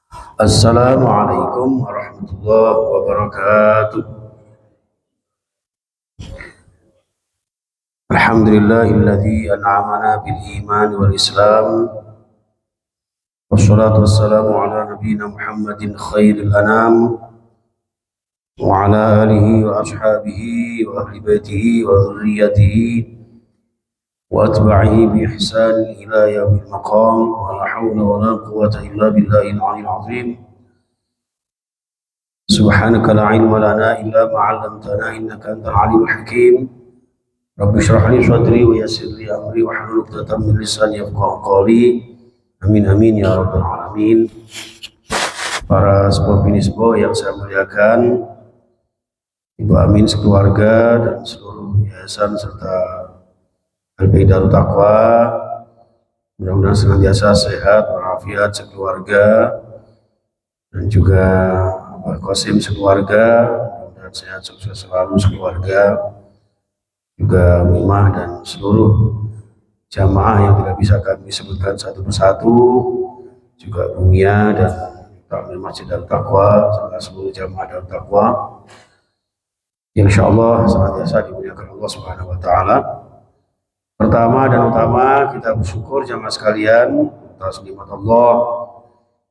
Assalamualaikum warahmatullahi wabarakatuh. Alhamdulillahilladzi an'amana bil iman wal islam. Wassalatu wassalamu ala nabiyyina Muhammadin khairil anam wa ala alihi wa ashabihi wa ahli baitihi wa dhurriyyatihi wa atba'ihi bi ihsan ila yaumil maqam. Wa la hawla wa la quwwata illa billahil aliyyil azim. Subhanaka la ilma lana illa ma 'allamtana innaka antal alimul hakim. Rabbi shrah li sadri wa yassir li amri wa hlul 'uqdatam min lisani yafqahu qawli. Amin amin ya rabbal alamin. Para sepuh bini sepuh yang saya muliakan, Ibu Amin sekeluarga dan seluruh yayasan serta LPI Darut Taqwa, mudah-mudahan senantiasa sehat walafiat sekeluarga dan juga Pak Qasim sekeluarga, mudah-mudahan sehat sukses selalu sekeluarga, juga Mimah dan seluruh jamaah yang tidak bisa kami sebutkan satu persatu, juga Bumia dan Takmir Masjid Darut Taqwa serta seluruh jamaah Darut Taqwa. Insyaallah senantiasa dimuliakan Allah Subhanahu wa taala. Pertama dan utama kita bersyukur jamaah sekalian atas nikmat Allah,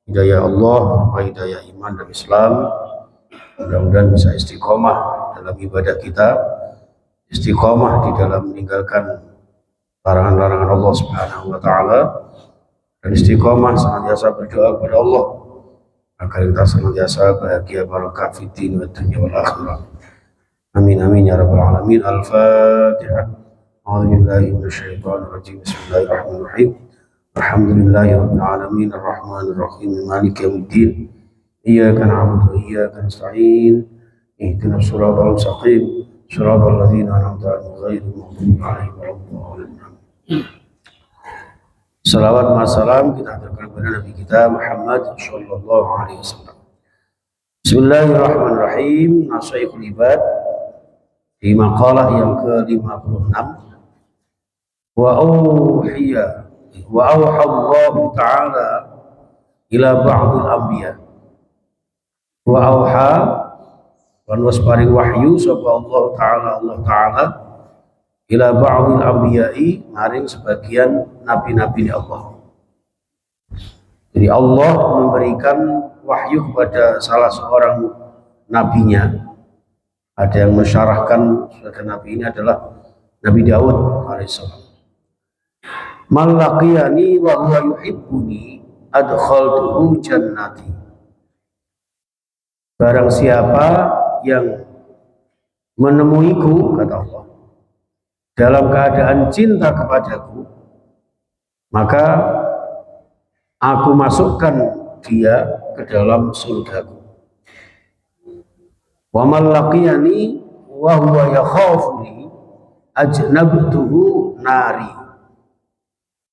hidayah Allah, hidayah iman dan Islam. Mudah-mudahan bisa istiqomah dalam ibadah kita, istiqomah di dalam meninggalkan larangan-larangan Allah Subhanahu wa taala, dan istiqomah senantiasa berdoa kepada Allah agar kita senantiasa bahagia barakah fid din wa dunya wal akhirah. Amin amin ya rabbal alamin. Al-Fatihah. A'udzubillahi minasyaitonir rajim. Bismillahirrahmanirrahim. Alhamdulillahi rabbil alamin arrahmanir rahim maliki yaumiddin. Iyyaka na'budu wa iyyaka nasta'in. Ihdinas siratal mustaqim. Siratal ladzina an'amta 'alaihim ghairil maghdubi 'alaihim waladdallin. Salawat wa salam kita aturkan kepada Nabi kita Muhammad sallallahu alaihi wasallam. Bismillahirrahmanirrahim. Nasihatul ibad di maqalah yang ke-56. Wa auha Allah ta'ala ila ba'dil anbiya. Wa auha lan wasparing wahyu sapa Allah taala ila ba'dil anbiya'i maring sebagian nabi-nabi Allah. Jadi Allah memberikan wahyu kepada salah seorang nabinya. Ada yang mensyarahkan sebagai nabi ini adalah Nabi Daud alaihissalam. Man laqiyani wa huwa yuhibbuni adkhaltuhu jannati. Barang siapa yang menemuiku, kata Allah, dalam keadaan cinta kepadaku, maka aku masukkan dia ke dalam surgaku. Wa man laqiyani wa huwa yakhafuni ajnabtuhu nari.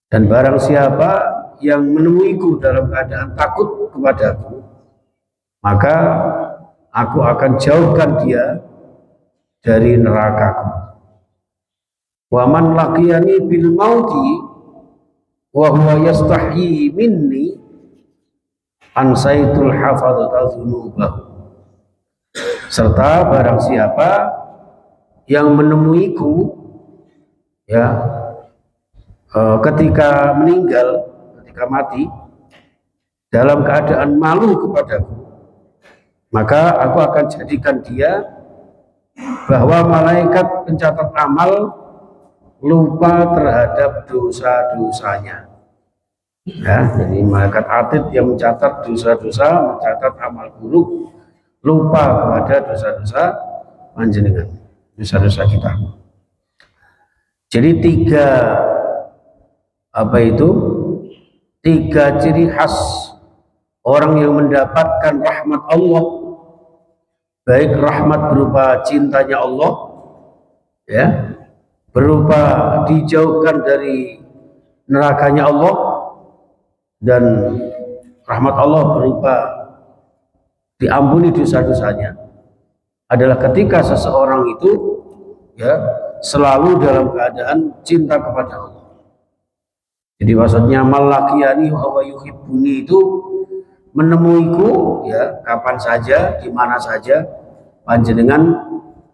Dan barang siapa yang menemuiku dalam keadaan takut kepadaku, maka aku akan jauhkan dia dari nerakaku. Wa man laqiyani bil mauti wa huwa yastahyi minni ansaitul hafadhata dzunubahu. Serta barang siapa yang menemuiku ketika meninggal, ketika mati dalam keadaan malu kepadaku, maka aku akan jadikan dia bahwa malaikat pencatat amal lupa terhadap dosa-dosanya. Ya, jadi malaikat atid yang mencatat dosa-dosa, mencatat amal buruk, lupa kepada dosa-dosa panjenengan, dosa-dosa kita. Jadi tiga ciri khas orang yang mendapatkan rahmat Allah, baik rahmat berupa cintanya Allah, ya, berupa dijauhkan dari nerakanya Allah, dan rahmat Allah berupa diampuni dosa-dosanya, adalah ketika seseorang itu selalu dalam keadaan cinta kepada Allah. Jadi maksudnya malakiyani wa yuhibbuni itu menemuiku ya kapan saja, di mana saja panjenengan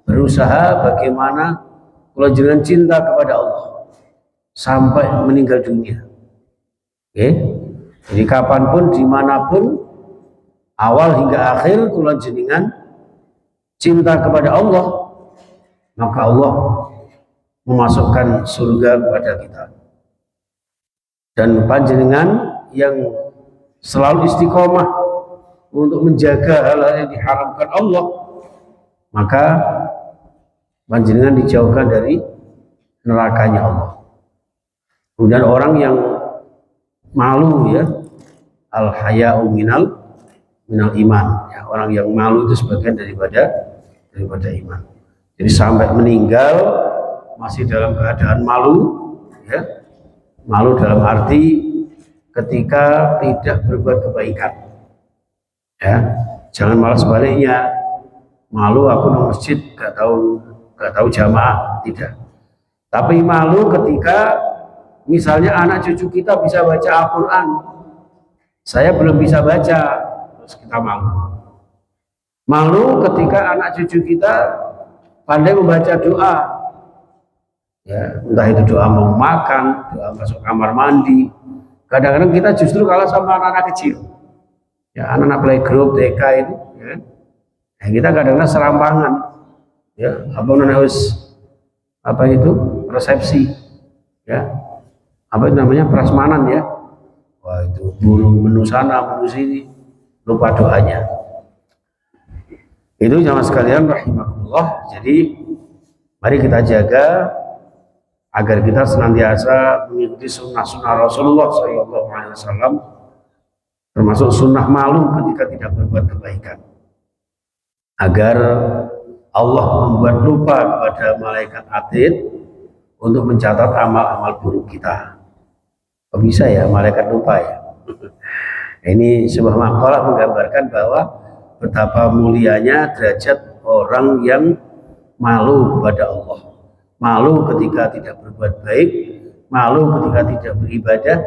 berusaha bagaimana kalau jenengan cinta kepada Allah sampai meninggal dunia. Oke. Jadi kapanpun, dimanapun, awal hingga akhir kalau jenengan cinta kepada Allah, maka Allah memasukkan surga kepada kita. Dan panjenengan yang selalu istiqomah untuk menjaga hal-hal yang diharamkan Allah, maka panjenengan dijauhkan dari nerakanya Allah. Kemudian orang yang malu ya, al haya'u minal iman ya, orang yang malu itu sebagian daripada iman. Jadi sampai meninggal masih dalam keadaan malu ya. Malu dalam arti ketika tidak berbuat kebaikan ya, jangan malah sebaliknya, malu aku di masjid gak tahu jamaah, tidak. Tapi malu ketika misalnya anak cucu kita bisa baca Al-Quran, saya belum bisa baca, terus kita malu. Malu ketika anak cucu kita pandai membaca doa ya, entah itu doa mau makan, doa masuk kamar mandi. Kadang-kadang kita justru kalah sama anak-anak kecil ya, anak-anak playgroup TK itu ya. Nah, kita kadang-kadang serampangan ya, apa itu resepsi ya, apa itu namanya, prasmanan ya, wah itu menu sana menu sini, lupa doanya. Itu jamaah sekalian rahimakumullah. Jadi mari kita jaga agar kita senantiasa mengikuti sunnah-sunnah Rasulullah SAW, termasuk sunnah malu ketika tidak berbuat kebaikan, agar Allah membuat lupa kepada malaikat atid untuk mencatat amal-amal buruk kita. Kok bisa ya malaikat lupa ya? Ini sebuah makalah menggambarkan bahwa betapa mulianya derajat orang yang malu kepada Allah, malu ketika tidak berbuat baik, malu ketika tidak beribadah,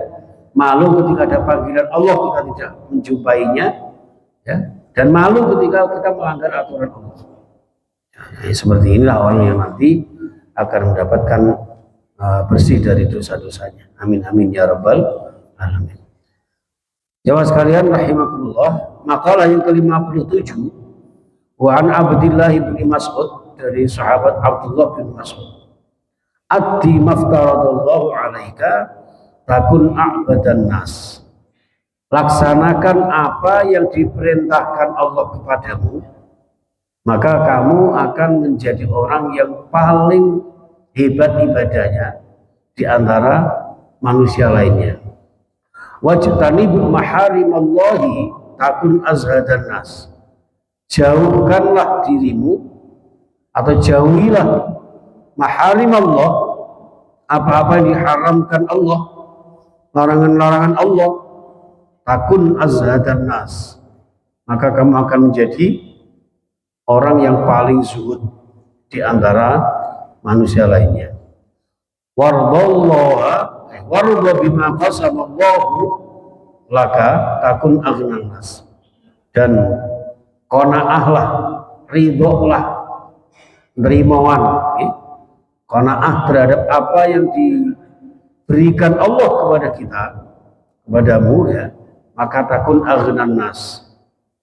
malu ketika ada panggilan Allah kita tidak menjumpainya ya, dan malu ketika kita melanggar aturan Allah. Ya, seperti inilah orang yang nanti akan mendapatkan bersih dari dosa-dosanya. Amin amin ya rabbal alamin. Jamaah sekalian rahimakumullah, makalah yang ke-57, wa an Abdillah bin Mas'ud, dari sahabat Abdullah bin Mas'ud, addi maftaradallahu alaika takun a'badan nas, laksanakan apa yang diperintahkan Allah kepadamu, maka kamu akan menjadi orang yang paling hebat ibadahnya di antara manusia lainnya. Wajtanibu maharimallahi takun azhadan nas, jauhkanlah dirimu atau jauhilah maharim Allah, apa-apa yang diharamkan Allah, larangan-larangan Allah, takun azhadan nas, maka kamu akan menjadi orang yang paling zuhud di antara manusia lainnya. Warda bima qasamallahu laka takun aghnan nas, dan qanaahlah, ridholah, nerimawan qanaah terhadap apa yang diberikan Allah kepada kita, kepadamu ya, maka takun aghnan nas,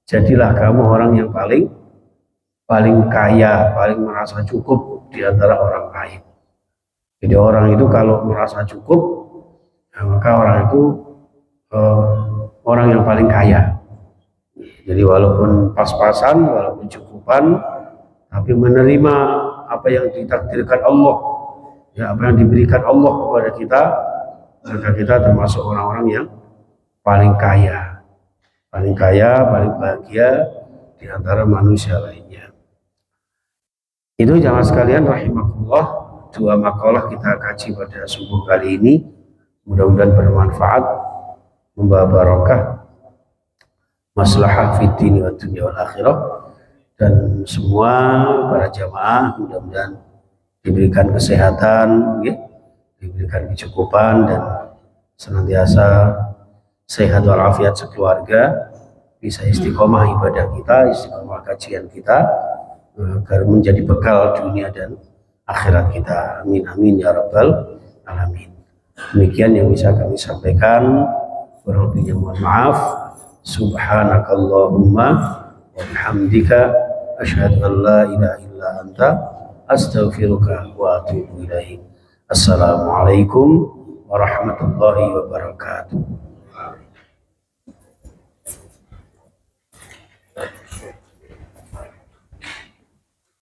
jadilah kamu orang yang paling kaya, paling merasa cukup di antara orang lain. Jadi orang itu kalau merasa cukup, ya maka orang itu orang yang paling kaya. Jadi walaupun pas-pasan, walaupun cukupan, tapi menerima apa yang ditakdirkan Allah, ya apa yang diberikan Allah kepada kita, maka kita termasuk orang-orang yang paling kaya, paling bahagia di antara manusia lainnya. Itu jamaah sekalian rahimakumullah, dua makalah kita kaji pada subuh kali ini. Mudah-mudahan bermanfaat, membawa barokah, maslahah fid dini wa dunya wal akhirah, dan semua para jamaah mudah-mudahan diberikan kesehatan ya, diberikan kecukupan, dan senantiasa sehat walafiat sekeluarga, bisa istiqomah ibadah kita, istiqomah kajian kita, agar menjadi bekal dunia dan akhirat kita. Amin amin ya rabbal alamin. Demikian yang bisa kami sampaikan, kurang lebihnya mohon maaf. Subhanakallahumma wa bihamdika asyhadu an la ilaha illa anta astaghfiruka wa atubu ilaik. Assalamualaikum warahmatullahi wabarakatuh.